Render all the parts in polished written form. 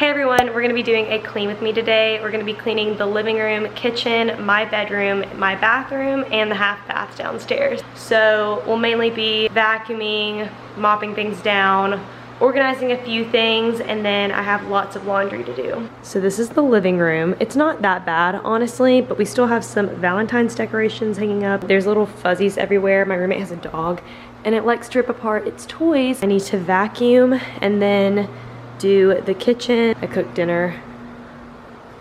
Hey everyone, we're gonna be doing a clean with me today. We're gonna be cleaning the living room, kitchen, my bedroom, my bathroom, and the half bath downstairs. So we'll mainly be vacuuming, mopping things down, organizing a few things, and then I have lots of laundry to do. So this is the living room. It's not that bad, honestly, but we still have some Valentine's decorations hanging up. There's little fuzzies everywhere. My roommate has a dog, and it likes to rip apart its toys. I need to vacuum and then do the kitchen. I cooked dinner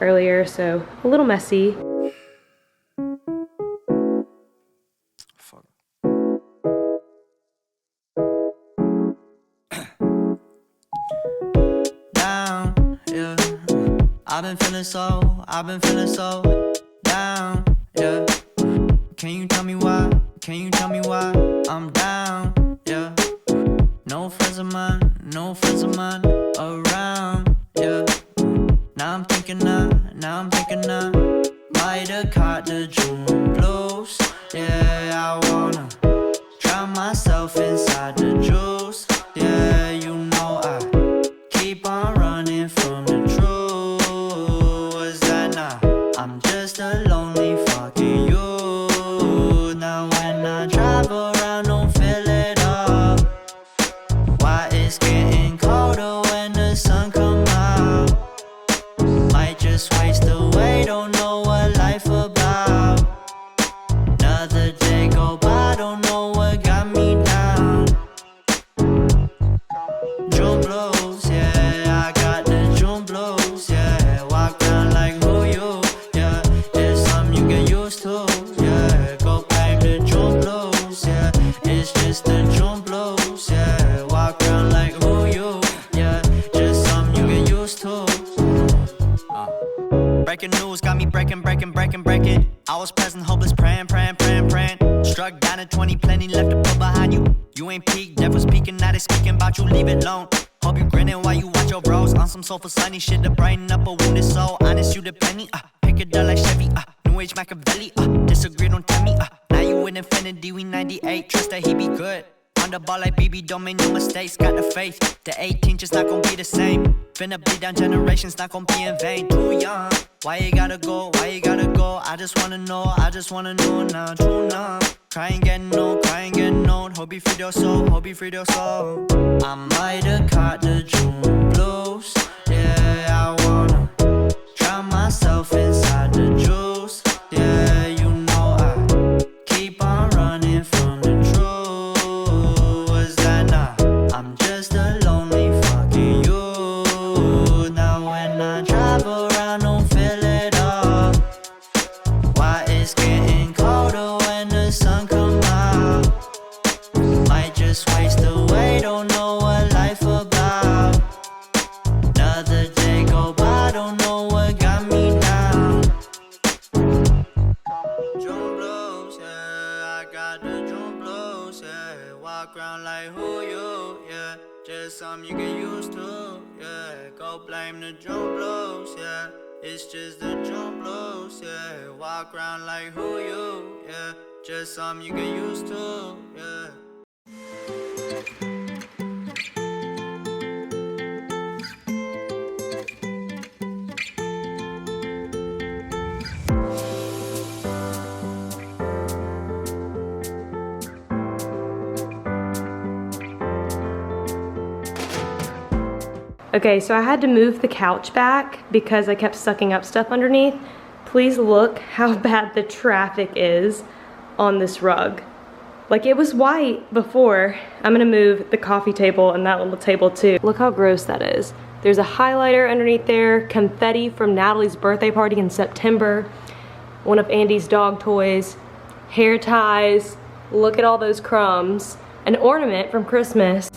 earlier, so a little messy. Down, yeah. I've been feeling so down, yeah. Can you tell me why? Can you tell me why I'm down, yeah? No friends of mine around, yeah. Now I'm thinking I might have caught the June blues. Yeah, I wanna drown myself inside the juice. Yeah, you know I keep on running from the truth. Was that not? I'm just a lonely fucking you. Now when I drive around, don't feel it all. Why it's getting colder when the sun come out? Might just waste away, don't know what life about. Another day go by, don't know what got me down. June blues, yeah, I got the June blues, yeah. Walk around like who you, yeah. It's something you get used to, yeah. Go blame the June blues, yeah. It's just the June blues, yeah. Walk around like who you, yeah. Just something you get used to. Breaking news got me breaking. I was present, hopeless, praying. Struck down at 20, plenty left to put behind you. You ain't peaked, devil's speaking, now they speaking about you, leave it alone. Hope you grinning while you watch your bros on some soulful sunny shit to brighten up a wounded soul. Honest, you the penny, pick it up like Chevy, New Age Machiavelli, disagree, don't tell me, now you with infinity, we 98, trust that he be good. On the ball like BB, don't make no mistakes, got the faith. The 18 just not gon' be the same. Finna bleed down generations, not gon' be in vain. Too young, why you gotta go? I just wanna know now, true now. Crying getting old, hope you freed your soul, I might have caught the June blues. Yeah, I wanna drown myself inside the juice. Yeah, you know I keep on running from the truth. Was that not? I'm just a lonely fucking you. Now when I drive around, don't feel it all. Why it's getting colder when the sun come out? Might just waste away, don't know what life about. Another day go by, don't know what got me down. June blues, yeah, I got the June blues, yeah. Walk around like who you, yeah. Just something you get used to, yeah. Go blame the June blues, yeah. It's just the June blues, yeah. Walk around like who you, yeah. Just something you get used to, yeah. Okay, so I had to move the couch back because I kept sucking up stuff underneath. Please look how bad the traffic is on this rug. Like, it was white before. I'm gonna move the coffee table and that little table too. Look how gross that is. There's a highlighter underneath there, confetti from Natalie's birthday party in September, one of Andy's dog toys, hair ties, look at all those crumbs, an ornament from Christmas.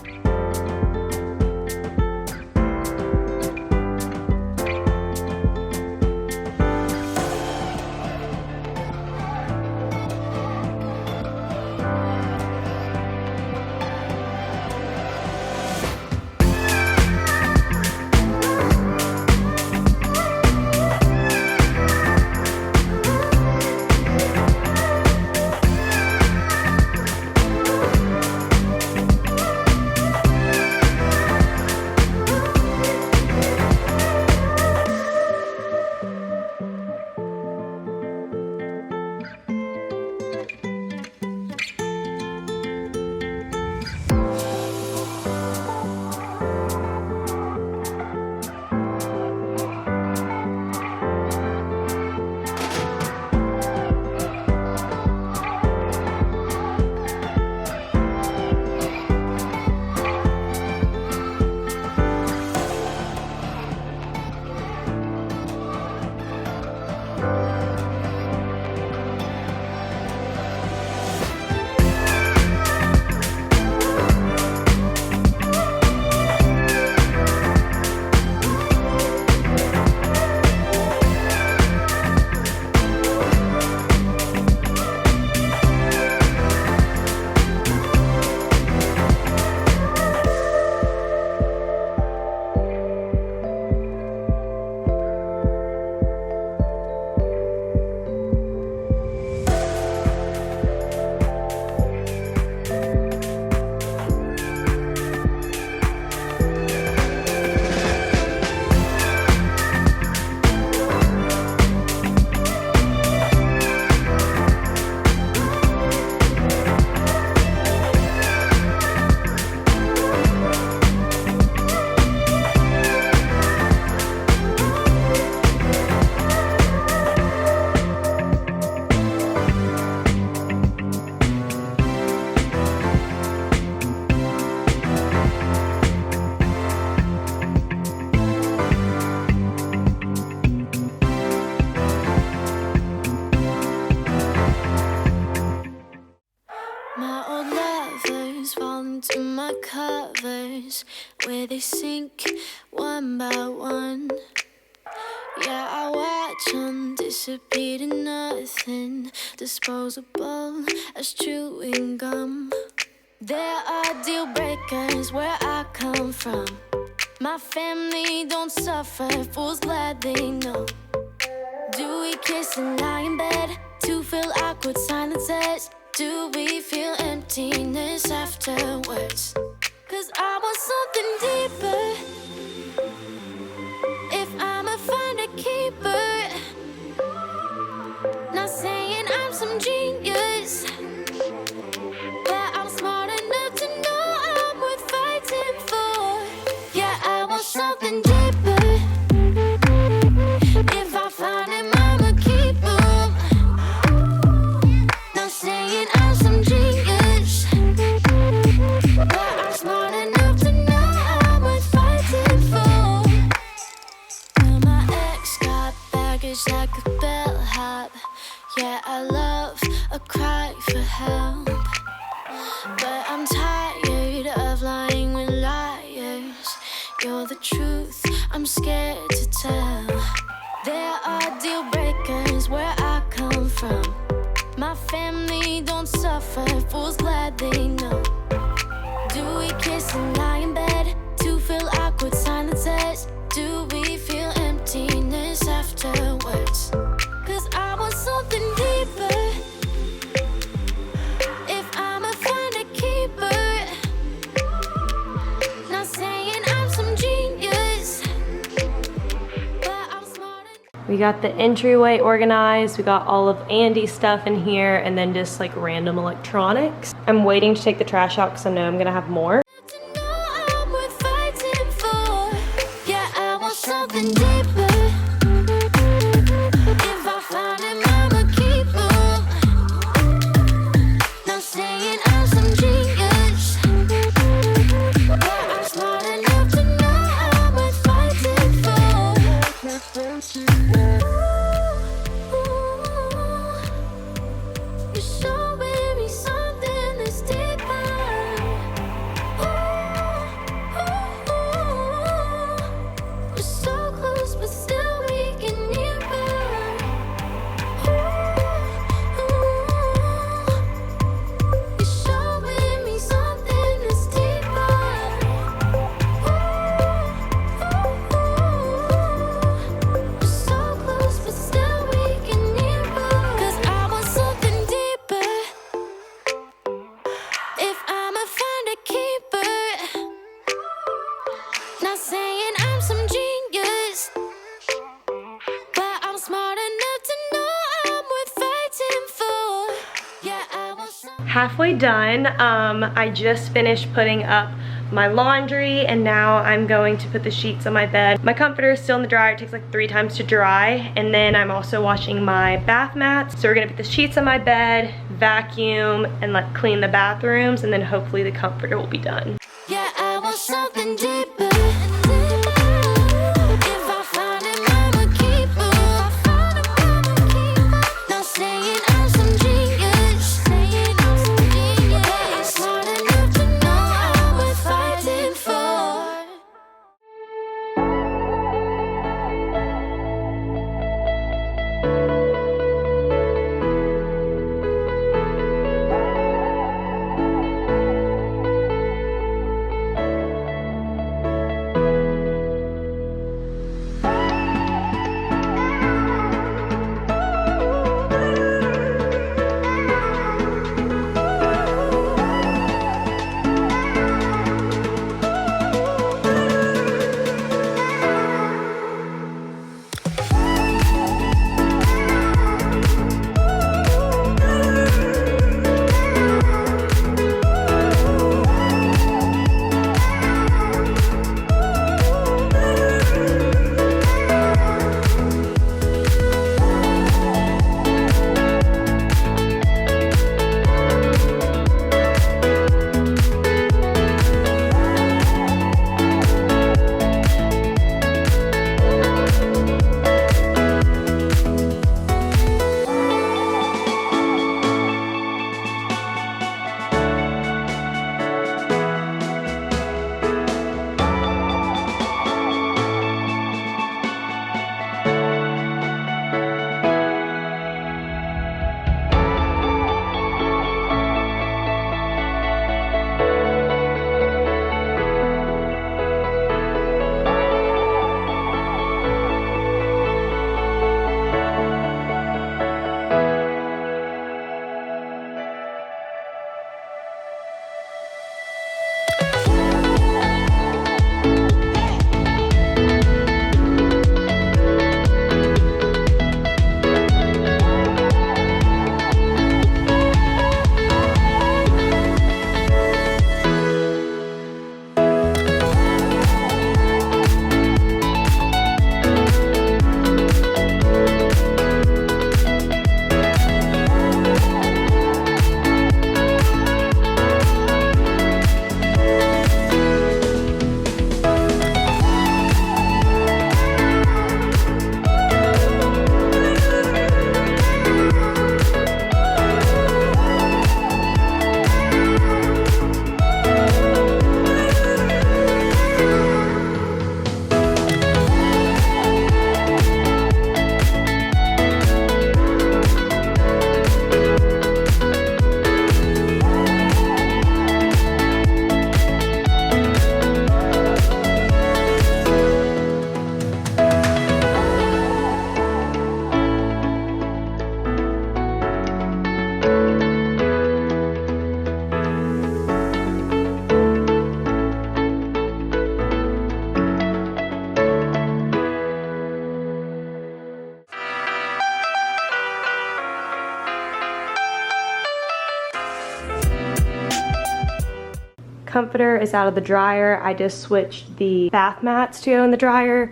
oceans where they sink one by one. Yeah, I watch them disappear to nothing, disposable as chewing gum. There are deal breakers where I come from. My family don't suffer, fools glad they know. Do we kiss and lie in bed to fill awkward silences? Do we feel emptiness afterwards? 'Cause I want something deeper. If I'ma find a keeper, not saying I'm some genius, but I'm smart enough to know I'm worth fighting for. Yeah, I want something deeper. If I find him, I'ma keep him. Not saying I'm some genius, but I'm smart enough to know I'm worth fighting for. Well, my ex got baggage like a bellhop. Yeah, I love a cry for help, but I'm tired of lying with liars. You're the truth, I'm scared to tell. There are deal breakers where I come from. My family don't suffer, fools glad they know. Do we kiss and lie in bed to fill awkward silences? Do we feel emptiness afterwards? 'Cause I want something deeper. If I'ma find a keeper, not saying I'm some genius, but I'm smart enough. We got the entryway organized, we got all of Andy's stuff in here, and then just like random electronics. I'm waiting to take the trash out because I know I'm gonna have more. To know I'm worth fighting for. Yeah, I want something deeper. If I find him, I'ma keep him. Not saying I'm some genius, but I'm smart enough to know I'm worth fighting for. You're showing me something that's deeper. We're so close, but still we get nearer. You're showing me something that's deeper. We're so close, but still we get nearer. 'Cause I want something deeper. If I'ma find a keeper, not saying I'm some genius, but I'm smart enough to know I'm worth fighting for. Yeah, I want some. Halfway done. I just finished putting up my laundry and now I'm going to put the sheets on my bed. My comforter is still in the dryer. It takes like 3 times to dry, and then I'm also washing my bath mats. So we're gonna put the sheets on my bed, vacuum, and like clean the bathrooms, and then hopefully the comforter will be done. Yeah, I want something deeper. If I find him, I'ma keep him. Not saying I'm some genius, smart enough to know I'm worth fighting for. comforter is out of the dryer. I just switched the bath mats to go in the dryer.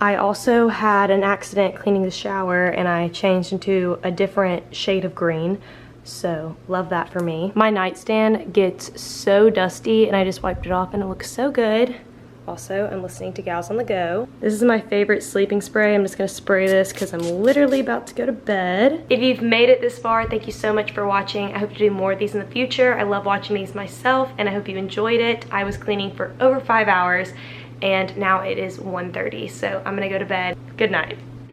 I also had an accident cleaning the shower and I changed into a different shade of green. So love that for me. My nightstand gets so dusty and I just wiped it off and it looks so good. Also, I'm listening to Gals on the Go. This is my favorite sleeping spray. I'm just gonna spray this because I'm literally about to go to bed. If you've made it this far, thank you so much for watching. I hope to do more of these in the future. I love watching these myself and I hope you enjoyed it. I was cleaning for over 5 hours and now it is 1:30, so I'm gonna go to bed. Good night.